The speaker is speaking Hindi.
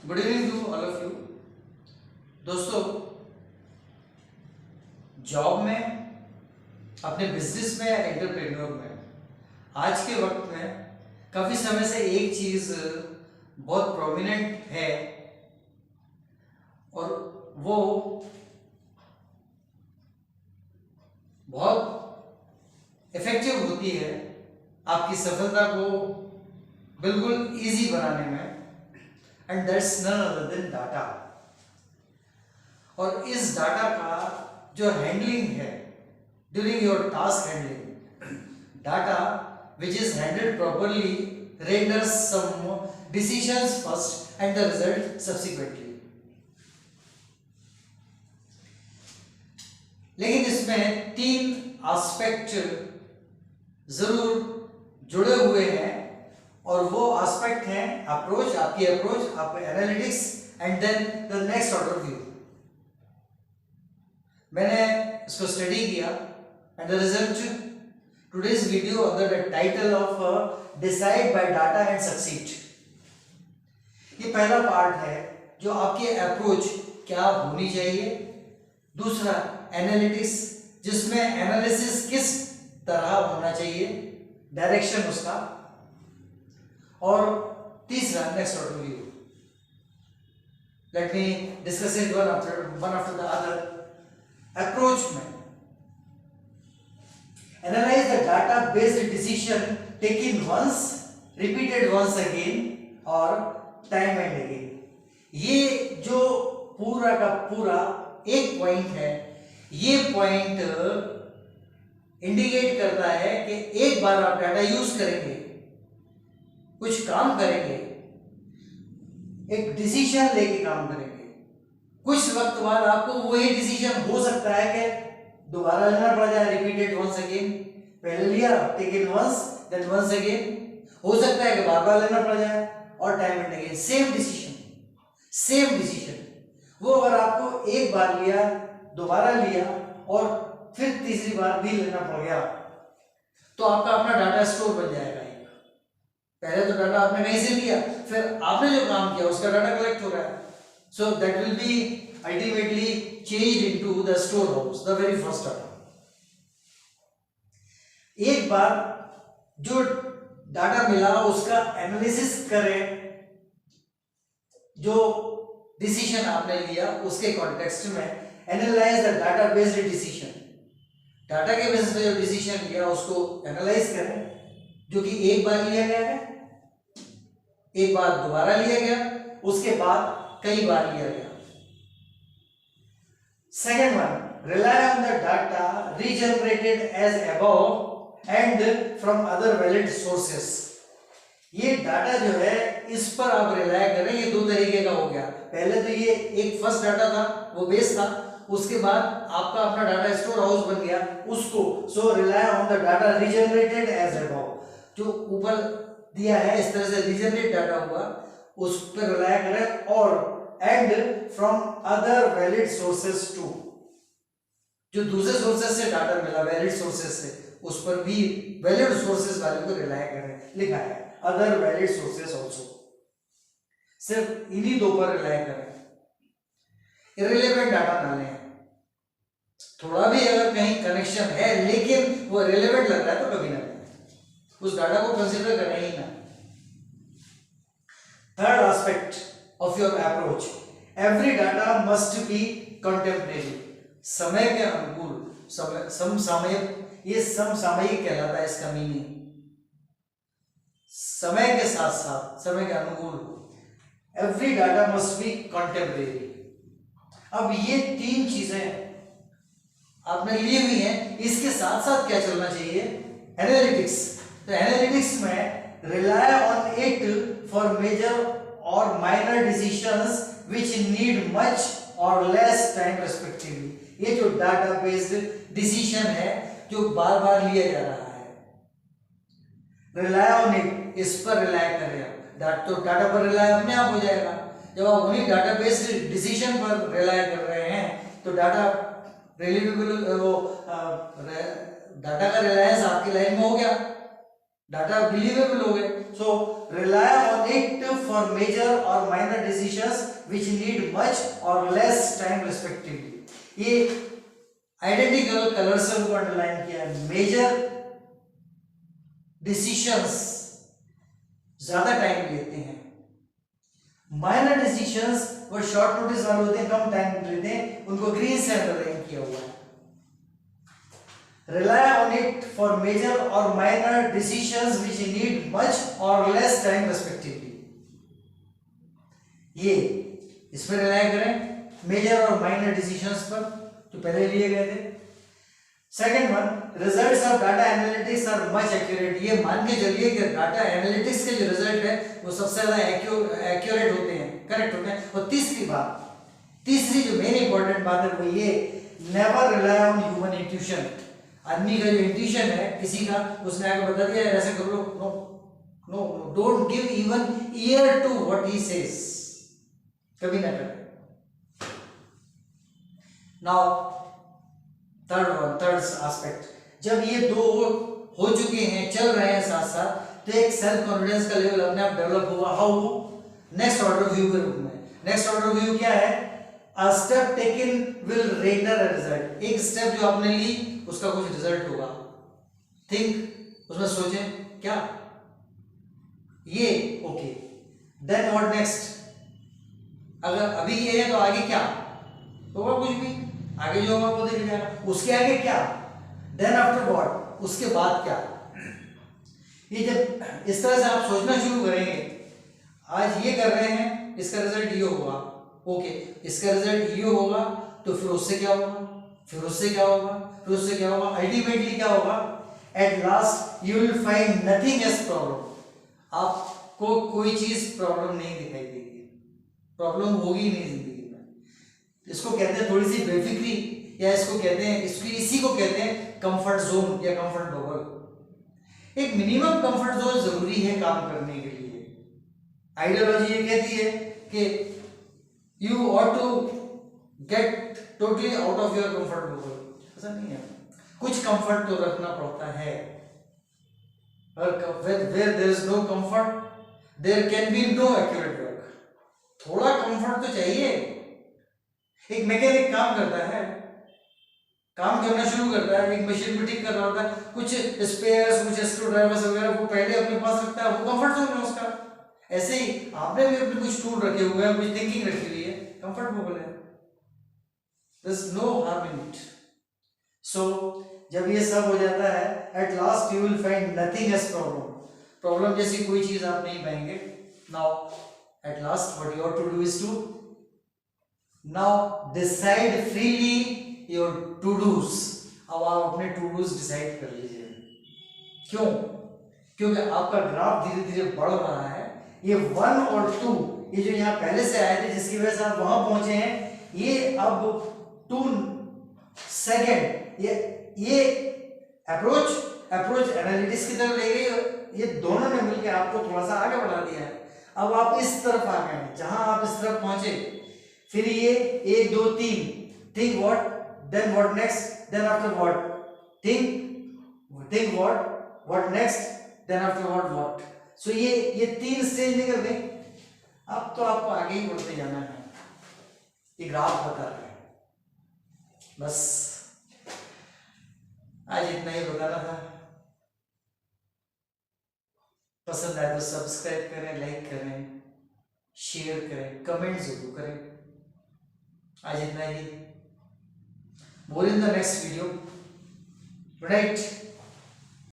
Good evening to all of you. दोस्तों, जॉब में, अपने बिजनेस में या एंटरप्रेन्योर में आज के वक्त में काफ़ी समय से एक चीज़ बहुत प्रोमिनेंट है और वो बहुत इफेक्टिव होती है आपकी सफलता को बिल्कुल इजी बनाने में, and that's none other than data. और इस डाटा का जो हैंडलिंग है during your task handling, data which is handled properly renders some decisions first and the result subsequently। लेकिन इसमें तीन एस्पेक्ट जरूर जुड़े हुए हैं और वो एस्पेक्ट हैं अप्रोच, आपकी अप्रोच, आपका analytics and then the next order view. मैंने इसको स्टडी किया and the result today's video under the title of decide by data and succeed। ये पहला पार्ट है जो आपकी अप्रोच क्या होनी चाहिए, दूसरा एनालिटिक्स जिसमें एनालिसिस किस तरह होना चाहिए, डायरेक्शन उसका, और तीसरा next order view. Let me discuss it one after the other. Approach में analyze the data based decision taken once, repeated once again or time and again। ये जो पूरा का पूरा एक पॉइंट है, ये पॉइंट इंडिकेट करता है कि एक बार आप डाटा यूज करेंगे, कुछ काम करेंगे, एक डिसीजन लेके काम करेंगे, कुछ वक्त बाद आपको वही डिसीजन हो सकता है कि दोबारा लेना पड़ जाए, रिपीटेड वंस अगेन। पहले लिया, taken once, then once again, हो सकता है कि बार बार लेना पड़ जाए, और time and again same decision. वो अगर आपको एक बार लिया, दोबारा लिया और फिर तीसरी बार भी लेना पड़ गया, तो आपका अपना डाटा स्टोर बन जाएगा। एक पहले तो डाटा आपने कहीं से लिया, फिर आपने जो काम किया उसका डाटा कलेक्ट हो रहा है, so that will be ultimately changed into the storehouse, the very first data। एक बार जो डाटा मिला उसका एनालिसिस करें, जो डिसीजन आपने लिया उसके कॉन्टेक्स्ट में analyse the data based decision. Data के बेसिस पे जो डिसीजन लिया उसको एनालाइज करें, जो कि एक बार लिया गया है, एक बार दोबारा लिया गया, उसके बाद कई बार लिया गया। Second one, rely on the data regenerated as above and from other valid sources। ये डाटा जो है इस पर आप रिलाय करें। ये दो तरीके का हो गया, पहले तो ये एक फर्स्ट डाटा था, वो बेस था, उसके बाद आपका अपना डाटा स्टोर हाउस बन गया उसको। So rely on the data regenerated as above, जो ऊपर दिया है इस तरह से रिजेनरेट डाटा हुआ, उस पर रिलाय करें, और and from other valid sources to, जो दूसरे सोर्सेस से डाटा मिला वैलिड सोर्सेस से, उस पर भी वैलिड सोर्सेस वाले को रिलाय करें। लिखा है अदर वैलिड सोर्सेस आल्सो, सिर्फ इन्हीं दो पर रिलाय करें, इररिलेवेंट डाटा ना लें। थोड़ा भी अगर कहीं कनेक्शन है लेकिन वो रिलेवेंट लग रहा है तो कभी ना लें, उस डाटा को कंसीडर करें ही ना। Third aspect of your approach, every data must be contemporary, समय के अनुकूल, समसामयिक। ये समसामयिक कहलाता है इसका मीनिंग, समय के साथ साथ, समय के अनुकूल। every data must be contemporary। अब ये तीन चीजें आपने ली हुई हैं, इसके साथ साथ क्या चलना चाहिए, एनालिटिक्स। तो एनालिटिक्स में rely on it for major or minor decisions which need much or less time respectively। ये जो डाटा बेस्ड डिसीजन है जो बार बार लिया जा रहा है, रिलाय ऑन इट, इस पर रिलाय करें आप, तो डाटा पर रिलाय अपने आप हो जाएगा। जब आप उन्हीं डाटा बेस्ड डिसीजन पर रिलाय कर रहे हैं तो डाटा रिलीवेबल, वो डाटा का रिलायंस आपकी लाइन में हो गया, डाटा बिलीवेबल हो गए। So rely on it for major और minor decisions which need much और लेस टाइम रिस्पेक्टिवली। ये आइडेंटिकल कलर से उनको अंडरलाइन किया है। मेजर डिसीजंस ज्यादा टाइम लेते हैं, माइनर डिसीजंस वो शॉर्ट नोटिस वाले होते हैं, कम टाइम लेते हैं, उनको ग्रीन से अंडरलाइन किया हुआ है। Rely on it for major or minor decisions which need much or less time respectively. ये इस पर रिलाय करें मेजर और माइनर डिसीजंस पर जो पहले लिए गए थे। Second one, results of data analytics are much accurate. ये मान के चलिए कि डाटा एनालिटिक्स के जो रिजल्ट है वो सबसे ज्यादा एक्यूरेट होते हैं, करेक्ट होते हैं। और तीसरी जो मेन इंपॉर्टेंट बात है वो ये, never rely on human intuition. आदमी का जो इंट्यूशन है किसी का, उसने आगे बता दिया ऐसे कर लो, no no no, don't give even ear to what he says, कभी ना करें। नाउ थर्ड एस्पेक्ट, जब ये दो हो चुके हैं, चल रहे हैं साथ साथ, तो एक सेल्फ कॉन्फिडेंस का लेवल अपने आप डेवलप होगा। हाउ? नेक्स्ट ऑर्डर व्यू के रूप में। नेक्स्ट ऑर्डर व्यू क्या है? A step taken will render a result। एक स्टेप जो आपने ली उसका कुछ रिजल्ट होगा। थिंक, उसमें सोचें क्या ये, ओके, देन व्हाट नेक्स्ट? अगर अभी ये है तो आगे क्या होगा? कुछ भी, आगे जो होगा वो देखा जाएगा। उसके आगे क्या? Then after what? उसके बाद क्या? ये जब इस तरह से आप सोचना शुरू करेंगे, आज ये कर रहे हैं, इसका रिजल्ट ये होगा, ओके, इसका रिजल्ट ये होगा, तो फिर उससे क्या होगा, फिर उससे क्या होगा, फिर उससे क्या होगा, अल्टीमेटली क्या होगा? At last you will find nothing as problem. आपको कोई चीज प्रॉब्लम नहीं दिखाई देगी, प्रॉब्लम होगी नहीं जिंदगी में। इसको कहते हैं थोड़ी सी बेफिक्री, या इसको कहते हैं, इसी को कहते हैं कंफर्ट जोन या कंफर्ट बबल। एक मिनिमम कंफर्ट जोन जरूरी है काम करने के लिए। आइडियोलॉजी ये कहती है कि you ought to get totally out of your comfort bubble। ऐसा नहीं है, कुछ कंफर्ट तो रखना पड़ता है। where there is no comfort there can be no accurate work। थोड़ा कंफर्ट तो चाहिए। एक मैकेनिक काम करता है, काम करना शुरू करता है, एक मशीन में ठीक कर रहा होता है, कुछ स्पेयर्स, कुछ स्क्रू ड्राइवर्स वगैरह वो पहले अपने पास रखता है, वो कंफर्ट जोन है उसका। ऐसे ही आपने भी अपने कुछ टूल रखे हुए हैं, कुछ थिंकिंग रखी हुई है, कंफर्टेबल है, there is no harm in it। So जब ये सब हो जाता है, at last you will find nothing as problem जैसी कोई चीज आप नहीं पाएंगे। Now at last what you ought to do is to now decide freely your to do's। अब आप अपने टू डूज डिसाइड कर लीजिए। क्यों? क्योंकि आपका ग्राफ धीरे धीरे बढ़ रहा है। ये 1 और 2, ये जो यहाँ पहले से आए थे जिसकी वजह से आप वहां पहुंचे हैं, ये अब 2 सेकेंड, ये अप्रोच एनालिटिक्स की तरफ ले गई। ये दोनों ने मिलकर आपको थोड़ा सा आगे बढ़ा दिया है। अब आप इस तरफ आ गए, जहां आप इस तरफ पहुंचे, फिर ये 1 2 3, think what, then what next, then after what, think what next, then after what. So ये 3 स्टेज निकल गए। अब तो आपको आगे ही बढ़ते जाना है, ये ग्राफ बता रहा है। बस आज इतना ही बताना था। पसंद आए तो सब्सक्राइब करें, लाइक करें, शेयर करें, कमेंट जरूर करें। आज इतना ही। More in the next video. Good night.